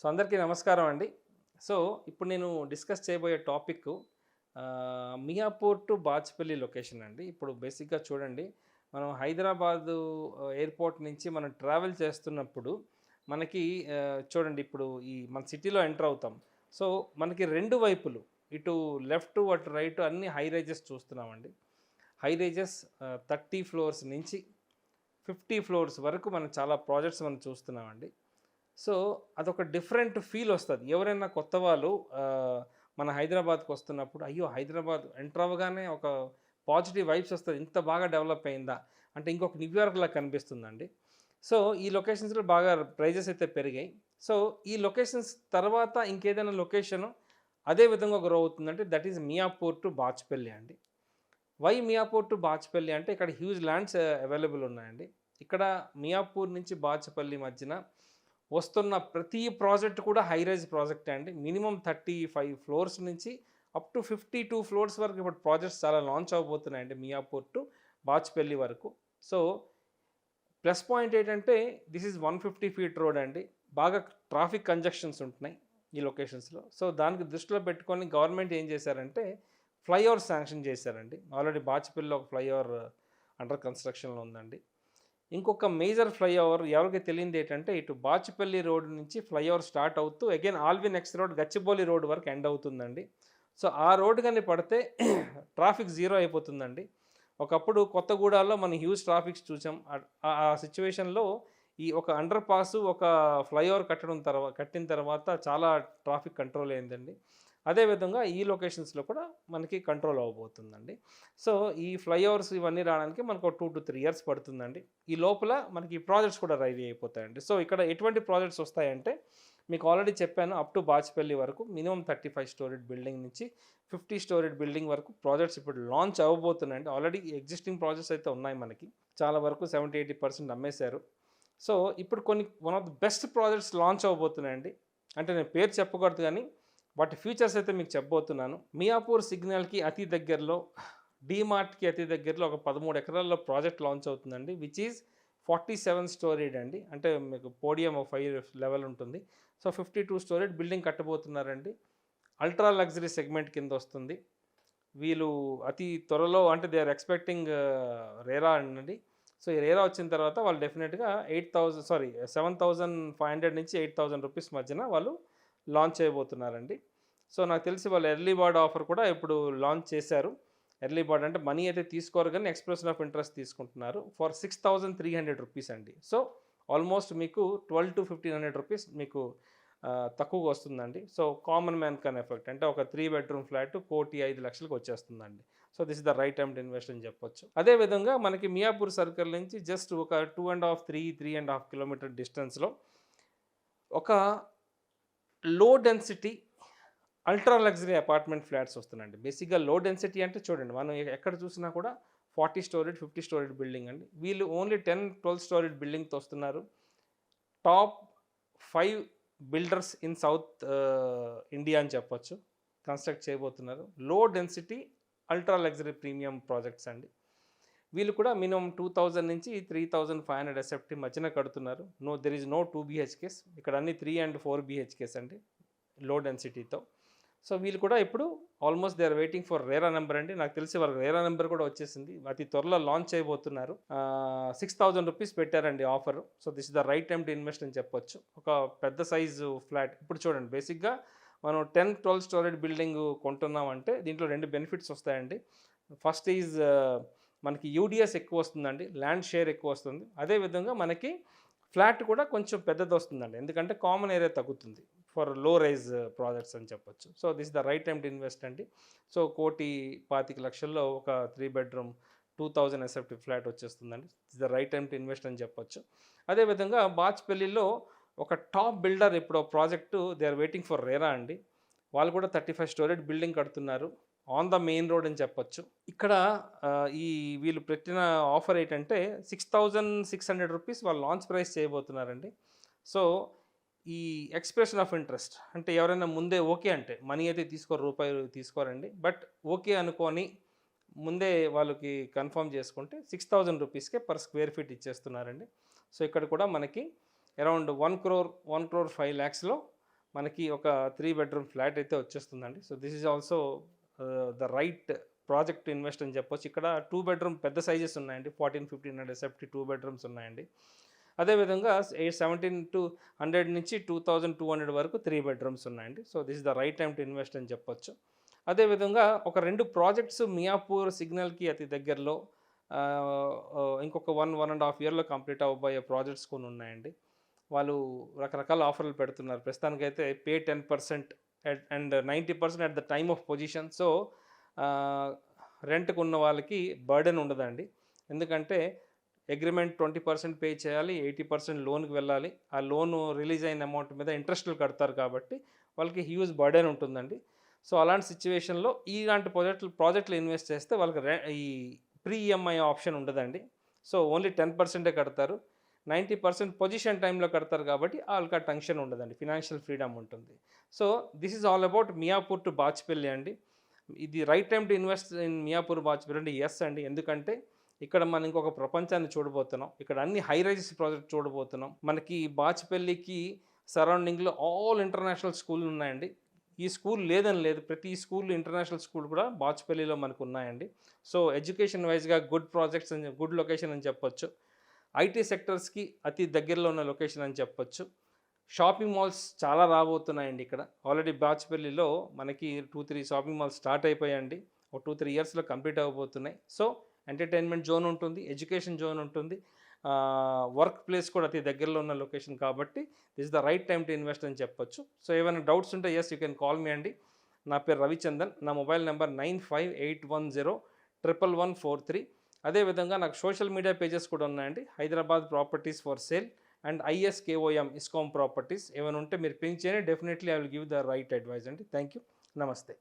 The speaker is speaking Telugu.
సో అందరికీ నమస్కారం అండి. సో ఇప్పుడు నేను డిస్కస్ చేయబోయే topic Miyapur to Bachupally location అండి. ఇప్పుడు బేసిక్‌గా చూడండి, మనం హైదరాబాదు ఎయిర్‌పోర్ట్ నుంచి మనం ట్రావెల్ చేస్తున్నప్పుడు మనకి చూడండి, ఇప్పుడు మన సిటీలో ఎంటర్ అవుతాం. సో మనకి 2 వైపులు, ఇటు లెఫ్ట్, అటు రైట్ అన్నీ హై రైజెస్ చూస్తున్నామండి. హై రైజెస్ 30 ఫ్లోర్స్ నుంచి 50 ఫ్లోర్స్ వరకు మనం చాలా ప్రాజెక్ట్స్ మనం చూస్తున్నామండి. సో అదొక డిఫరెంట్ ఫీల్ వస్తది. ఎవరైనా కొత్త వాళ్ళు మన హైదరాబాద్‌కి వస్తున్నప్పుడు, అయ్యో! హైదరాబాద్ ఎంటర్ అవ్వగానే ఒక పాజిటివ్ వైబ్స్ వస్తది. ఇంత బాగా డెవలప్ అయిందా? అంటే ఇంకొక న్యూయార్క్‌లా కనిపిస్తుందండి. సో ఈ లొకేషన్స్‌లో బాగా ప్రైజెస్ అయితే పెరిగాయి. సో ఈ లొకేషన్స్ తర్వాత ఇంకేదైనా లొకేషను అదే విధంగా గ్రో అవుతుందంటే that is Miyapur to Bachupally అండి. వై మియాపూర్ టు బాచ్‌పల్లి అంటే ఇక్కడ హ్యూజ్ ల్యాండ్స్ అవైలబుల్ ఉన్నాయండి. ఇక్కడ మియాపూర్ నుంచి బాచ్‌పల్లి మధ్యన వస్తున్న ప్రతి ప్రాజెక్ట్ కూడా హై రైజ్ ప్రాజెక్టే అండి. మినిమమ్ 35 ఫ్లోర్స్ నుంచి అప్ టు 52 ఫ్లోర్స్ వరకు ఇప్పుడు ప్రాజెక్ట్స్ చాలా లాంచ్ అవ్వబోతున్నాయండి మియాపూర్ టు బాచ్‌పల్లి వరకు. సో ప్లస్ పాయింట్ ఏంటంటే దిస్ ఈజ్ 150 ఫీట్ రోడ్ అండి. బాగా ట్రాఫిక్ కంజెక్షన్స్ ఉంటున్నాయి ఈ లొకేషన్స్‌లో. సో దానికి దృష్టిలో పెట్టుకొని గవర్నమెంట్ ఏం చేశారంటే ఫ్లైఓవర్ శాంక్షన్ చేశారండి. ఆల్రెడీ బాచ్‌పల్లిలో ఒక ఫ్లైఓవర్ అండర్ కన్‌స్ట్రక్షన్‌లో ఉందండి. ఇంకొక మేజర్ ఫ్లైఓవర్ ఎవరికి తెలియనిది ఏంటంటే, ఇటు బాచుపల్లి రోడ్ నుంచి ఫ్లైఓవర్ స్టార్ట్ అవుతూ again Allwyn X road, Gachibowli road వరకు ఎండ్ అవుతుందండి. సో ఆ రోడ్ గాని పడితే ట్రాఫిక్ జీరో అయిపోతుందండి. ఒకప్పుడు కొత్తగూడలో మనం హ్యూజ్ ట్రాఫిక్స్ చూసాం. ఆ సిట్యుయేషన్‌లో ఈ ఒక అండర్ పాసు, ఒక ఫ్లైఓవర్ కట్టిన తర్వాత చాలా ట్రాఫిక్ కంట్రోల్ అయిందండి. అదే విధంగా ఈ లొకేషన్స్‌లో కూడా మనకి కంట్రోల్ అవ్వబోతుందండి. సో ఈ ఫ్లైఓవర్స్ ఇవన్నీ రావడానికి మనకు 2-3 ఇయర్స్ పడుతుందండి. ఈ లోపల మనకి ఈ ప్రాజెక్ట్స్ కూడా రెడీ అయిపోతాయండి. సో ఇక్కడ ఎటువంటి ప్రాజెక్ట్స్ వస్తాయంటే, మీకు ఆల్రెడీ చెప్పాను, అప్ టు బాచ్‌పల్లి వరకు మినిమమ్ 35 స్టోరీడ్ బిల్డింగ్ నుంచి 50 స్టోరీడ్ బిల్డింగ్ వరకు ప్రాజెక్ట్స్ ఇప్పుడు లాంచ్ అవ్వబోతున్నాయండి. ఆల్రెడీ ఎగ్జిస్టింగ్ ప్రాజెక్ట్స్ అయితే ఉన్నాయి మనకి. చాలా వరకు 70-80% అమ్మేశారు. సో ఇప్పుడు కొన్ని one of the best projects launch అవ్వబోతున్నాయండి. అంటే నేను పేరు చెప్పకూడదు గానీ వాటి ఫీచర్స్ అయితే మీకు చెప్పబోతున్నాను. మియాపూర్ సిగ్నల్‌కి అతి దగ్గరలో, డీమార్ట్‌కి అతి దగ్గరలో ఒక 13 ఎకరాల్లో ప్రాజెక్ట్ లాంచ్ అవుతుందండి. విచ్ ఈజ్ 47 స్టోరీడ్ అండి. అంటే మీకు పోడియం ఒక 5 లెవెల్ ఉంటుంది. సో 52 స్టోరీడ్ బిల్డింగ్ కట్టబోతున్నారండి. అల్ట్రా లగ్జరీ సెగ్మెంట్ కింద వస్తుంది. వీళ్ళు అతి త్వరలో, అంటే దే ఆర్ ఎక్స్‌పెక్టింగ్ రేరా అండి. సో ఈ రేరా వచ్చిన తర్వాత వాళ్ళు డెఫినిట్‌గా 7,500 నుంచి 8,000 రూపీస్ మధ్యన వాళ్ళు లాంచ్ చేయబోతున్నారండి. సో నాకు తెలిసి వాళ్ళు ఎర్లీ బర్డ్ ఆఫర్ కూడా ఇప్పుడు లాంచ్ చేశారు. ఎర్లీ బర్డ్ అంటే మనీ అయితే తీసుకోరు గానీ ఎక్స్‌ప్రెషన్ ఆఫ్ ఇంట్రెస్ట్ తీసుకుంటున్నారు. ఫర్ 6,300 రూపీస్ అండి. సో ఆల్మోస్ట్ మీకు 12,000-1,500 రూపీస్ మీకు తక్కువగా వస్తుందండి. So common man can affect అంటే ఒక 3 బెడ్‌రూమ్ ఫ్లాట్ 1,05,00,000కి వచ్చేస్తుందండి. So this is the right time to invest అని చెప్పొచ్చు. అదే విధంగా మనకి మియాపూర్ సర్కిల్ నుంచి జస్ట్ ఒక 3.5 కిలోమీటర్ డిస్టెన్స్‌లో ఒక low density ultra luxury apartment flats వస్తున్నాయండి. బేసిక్‌గా లో డెన్సిటీ అంటే చూడండి, మనం ఎక్కడ చూసినా కూడా 40 స్టోరీడ్, 50 స్టోరీడ్ బిల్డింగ్ అండి. వీళ్ళు ఓన్లీ 10, 12 స్టోరీడ్ బిల్డింగ్‌తో వస్తున్నారు. Top 5 builders in south India అని చెప్పొచ్చు. కన్‌స్ట్రక్ట్ చేయబోతున్నారు. Low density ultra luxury premium projects అండి. వీళ్ళు కూడా మినిమమ్ 2,000 నుంచి 3,500 ఎస్ఎఫ్టీ మధ్యన కడుతున్నారు. There is no 2 BHKs. ఇక్కడ అన్ని 3 అండ్ 4 బీహెచ్‌కేస్ అండి లో డెన్సిటీతో. సో వీళ్ళు కూడా ఇప్పుడు almost they are waiting for RERA number అండి. నాకు తెలిసి వాళ్ళకి రేరా నెంబర్ కూడా వచ్చేసింది. అతి త్వరలో లాంచ్ చేయబోతున్నారు. 6,000 రూపీస్ పెట్టారండి offer. So this is the right time to invest అని చెప్పొచ్చు. ఒక పెద్ద సైజు ఫ్లాట్ ఇప్పుడు చూడండి, బేసిక్‌గా మనం 10, 12 స్టోరేజ్ బిల్డింగ్ కొంటున్నామంటే దీంట్లో 2 బెనిఫిట్స్ వస్తాయండి. ఫస్ట్ ఈజ్ మనకి యూడిఎస్ ఎక్కువ వస్తుందండి. ల్యాండ్ షేర్ ఎక్కువ వస్తుంది. అదేవిధంగా మనకి ఫ్లాట్ కూడా కొంచెం పెద్దది వస్తుందండి. ఎందుకంటే కామన్ ఏరియా తగ్గుతుంది ఫర్ లో రైజ్ ప్రాజెక్ట్స్ అని చెప్పొచ్చు. So this the right time to invest అండి. సో 1,25,00,000లో ఒక 3 బెడ్‌రూమ్ 2,000 ఎస్ఎఫ్టీ ఫ్లాట్ వచ్చేస్తుందండి. This the right time to invest అని చెప్పొచ్చు. అదేవిధంగా బాచ్‌పల్లిలో ఒక టాప్ బిల్డర్ ఇప్పుడు project they are waiting for RERA అండి. వాళ్ళు కూడా 35 స్టోరేజ్ బిల్డింగ్ కడుతున్నారు. ఆన్ ద మెయిన్ రోడ్ అని చెప్పొచ్చు. ఇక్కడ ఈ వీళ్ళు పెట్టిన ఆఫర్ ఏంటంటే 6,600 రూపీస్ వాళ్ళు లాంచ్ ప్రైస్ చేయబోతున్నారండి. సో ఈ ఎక్స్‌ప్రెషన్ ఆఫ్ ఇంట్రెస్ట్ అంటే ఎవరైనా ముందే ఓకే అంటే మనీ అయితే తీసుకోరు, రూపాయి తీసుకోరండి. బట్ ఓకే అనుకోని ముందే వాళ్ళకి కన్ఫర్మ్ చేసుకుంటే 6,000 రూపీస్‌కే పర్ స్క్వేర్ ఫీట్ ఇచ్చేస్తున్నారండి. సో ఇక్కడ కూడా మనకి అరౌండ్ 1,05,00,000లో మనకి ఒక 3 బెడ్రూమ్ ఫ్లాట్ అయితే వచ్చేస్తుందండి. So this is also the right project invest అని చెప్పొచ్చు. ఇక్కడ 2 బెడ్రూమ్ పెద్ద సైజెస్ ఉన్నాయండి. 14, 15 SFT 2 బెడ్రూమ్స్ ఉన్నాయండి. అదేవిధంగా 1700 నుంచి 2200 వరకు 3 బెడ్రూమ్స్ ఉన్నాయండి. So this is the right time to invest అని చెప్పొచ్చు. అదేవిధంగా ఒక 2 ప్రాజెక్ట్స్ మియాపూర్ సిగ్నల్కి అతి దగ్గరలో ఇంకొక 1.5 ఇయర్లో కంప్లీట్ అవ్వబోయే ప్రాజెక్ట్స్ కొన్ని ఉన్నాయండి. వాళ్ళు రకరకాల ఆఫర్లు పెడుతున్నారు. ప్రస్తుతానికైతే pay 10% and 90% at the time of possession. So రెంట్కు ఉన్న వాళ్ళకి బర్డెన్ ఉండదండి. ఎందుకంటే అగ్రిమెంట్ 20% పే చేయాలి, 80% లోన్కి వెళ్ళాలి. ఆ లోను రిలీజ్ అయిన అమౌంట్ మీద ఇంట్రెస్టులు కడతారు కాబట్టి వాళ్ళకి హ్యూజ్ బర్డెన్ ఉంటుందండి. సో అలాంటి సిచ్యువేషన్లో ఇలాంటి ప్రాజెక్టులు ఇన్వెస్ట్ చేస్తే వాళ్ళకి ఈ ప్రీ ఈఎంఐ ఆప్షన్ ఉండదండి. సో ఓన్లీ 10% కడతారు. 90% పొజిషన్ టైంలో కడతారు కాబట్టి వాళ్ళకి ఆ టెన్షన్ ఉండదండి. ఫినాన్షియల్ ఫ్రీడమ్ ఉంటుంది. So this is all about Miyapur to Bachupally అండి. ఇది right time to invest in Miyapur Bachupally అంటే ఎస్ అండి. ఎందుకంటే ఇక్కడ మనం ఇంకొక ప్రపంచాన్ని చూడబోతున్నాం. ఇక్కడ అన్ని హై రైజెస్ ప్రాజెక్ట్ చూడబోతున్నాం. మనకి బాచ్పల్లికి సరౌండింగ్లో ఆల్ ఇంటర్నేషనల్ స్కూళ్ళు ఉన్నాయండి. ఈ స్కూల్ లేదని లేదు, ప్రతి స్కూల్ ఇంటర్నేషనల్ స్కూల్ కూడా బాచ్పల్లిలో మనకు ఉన్నాయండి. సో ఎడ్యుకేషన్ వైజ్గా గుడ్ ప్రాజెక్ట్స్ అని గుడ్ లొకేషన్ అని చెప్పొచ్చు. ఐటీ సెక్టర్స్కి అతి దగ్గరలో ఉన్న లొకేషన్ అని చెప్పొచ్చు. షాపింగ్ మాల్స్ చాలా రాబోతున్నాయండి ఇక్కడ. ఆల్రెడీ బాచ్పల్లిలో మనకి 2-3 షాపింగ్ మాల్స్ స్టార్ట్ అయిపోయాయండి. ఒక 2-3 ఇయర్స్లో కంప్లీట్ అవ్వబోతున్నాయి. సో ఎంటర్టైన్మెంట్ జోన్ ఉంటుంది, ఎడ్యుకేషన్ జోన్ ఉంటుంది, వర్క్ ప్లేస్ కూడా అతి దగ్గరలో ఉన్న లొకేషన్ కాబట్టి this is the right time to invest అని చెప్పొచ్చు. సో ఏమైనా డౌట్స్ ఉంటే యూ కెన్ కాల్ మీ అండి. నా పేరు రవిచందన్. నా మొబైల్ నెంబర్ 9581011143. అదేవిధంగా నాకు సోషల్ మీడియా పేజెస్ కూడా ఉన్నాయండి. Hyderabad properties for sale and ISKOM Iskom properties. ఏమైనా ఉంటే మీరు పింక్ చేయండి. Definitely I will give the right advise అండి. Thank you. నమస్తే.